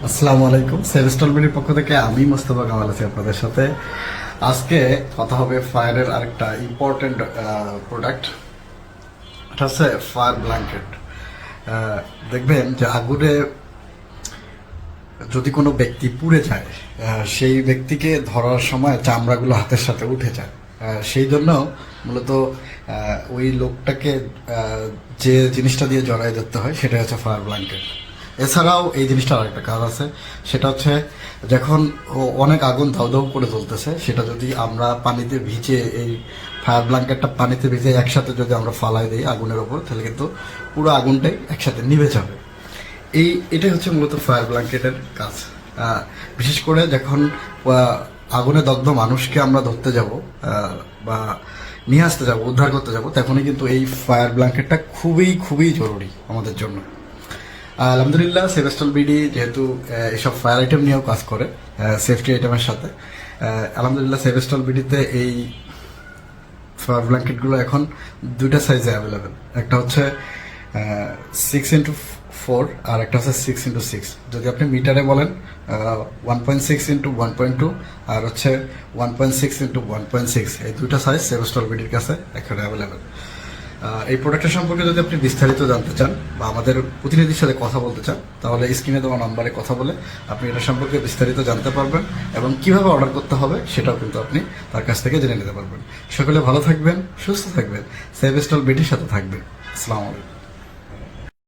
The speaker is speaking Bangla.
আসসালামু আলাইকুম। সেভেস্টল বিডির পক্ষ থেকে আমি মোস্তফা কামাল আছি আপনাদের সাথে। আজকে কথা হবে ফায়ারের আরেকটা ইম্পর্টেন্ট প্রোডাক্ট। এটা হচ্ছে ফায়ার ব্ল্যাঙ্কেট। দেখবেন যে আগুনে যদি কোনো ব্যক্তি পুড়ে যায়, সেই ব্যক্তিকে ধরার সময় চামড়াগুলো হাতের সাথে উঠে যায়। সেই জন্য মূলত ওই লোকটাকে যে জিনিসটা দিয়ে জড়াই ধরতে হয় সেটা হচ্ছে ফায়ার ব্ল্যাঙ্কেট। এছাড়াও এই জিনিসটার আরেকটা কাজ আছে, সেটা হচ্ছে যখন অনেক আগুন ধাউ ধাউ করে জ্বলতেছে, সেটা যদি আমরা পানিতে ভিজে এই ফায়ার ব্ল্যাঙ্কেটটা পানিতে ভিজে একসাথে যদি আমরা ফালাই দিই আগুনের ওপর, তাহলে কিন্তু পুরো আগুনটাই একসাথে নিভে যাবে। এটাই হচ্ছে মূলত ফায়ার ব্ল্যাঙ্কেটের কাজ। বিশেষ করে যখন আগুনে দগ্ধ মানুষকে আমরা ধরতে যাব বা নিয়ে আসতে যাব, উদ্ধার করতে যাব, তখনই কিন্তু এই ফায়ার ব্ল্যাঙ্কেটটা খুবই খুবই জরুরি আমাদের জন্য। আলহামদুলিল্লাহ, সেভেস্টল বিডি যেহেতু এসব ফায়ার আইটেম নিয়েও কাজ করে সেফটি আইটেমের সাথে, আলহামদুলিল্লাহ সেভেস্টল বিডিতে এই ফায়ার ব্ল্যাঙ্কেটগুলো এখন দুইটা সাইজে অ্যাভেলেবেল। একটা হচ্ছে 6x4 আর একটা হচ্ছে 6x6। যদি আপনি মিটারে বলেন 1.6x1.2 আর হচ্ছে 1.6x1.6, এই দুইটা সাইজ সেভেস্টল বিডির কাছে এখন অ্যাভেলেবেল। এই প্রোডাক্টের সম্পর্কে যদি আপনি বিস্তারিত জানতে চান বা আমাদের প্রতিনিধির সাথে কথা বলতে চান, তাহলে স্ক্রিনে দেওয়া নাম্বারে কথা বলে আপনি এটা সম্পর্কে বিস্তারিত জানতে পারবেন এবং কিভাবে অর্ডার করতে হবে সেটাও কিন্তু আপনি তার কাছ থেকে জেনে নিতে পারবেন। সকলে ভালো থাকবেন, সুস্থ থাকবেন, সেভেস্টল বিডির সাথে থাকবেন। আসসালামু আলাইকুম।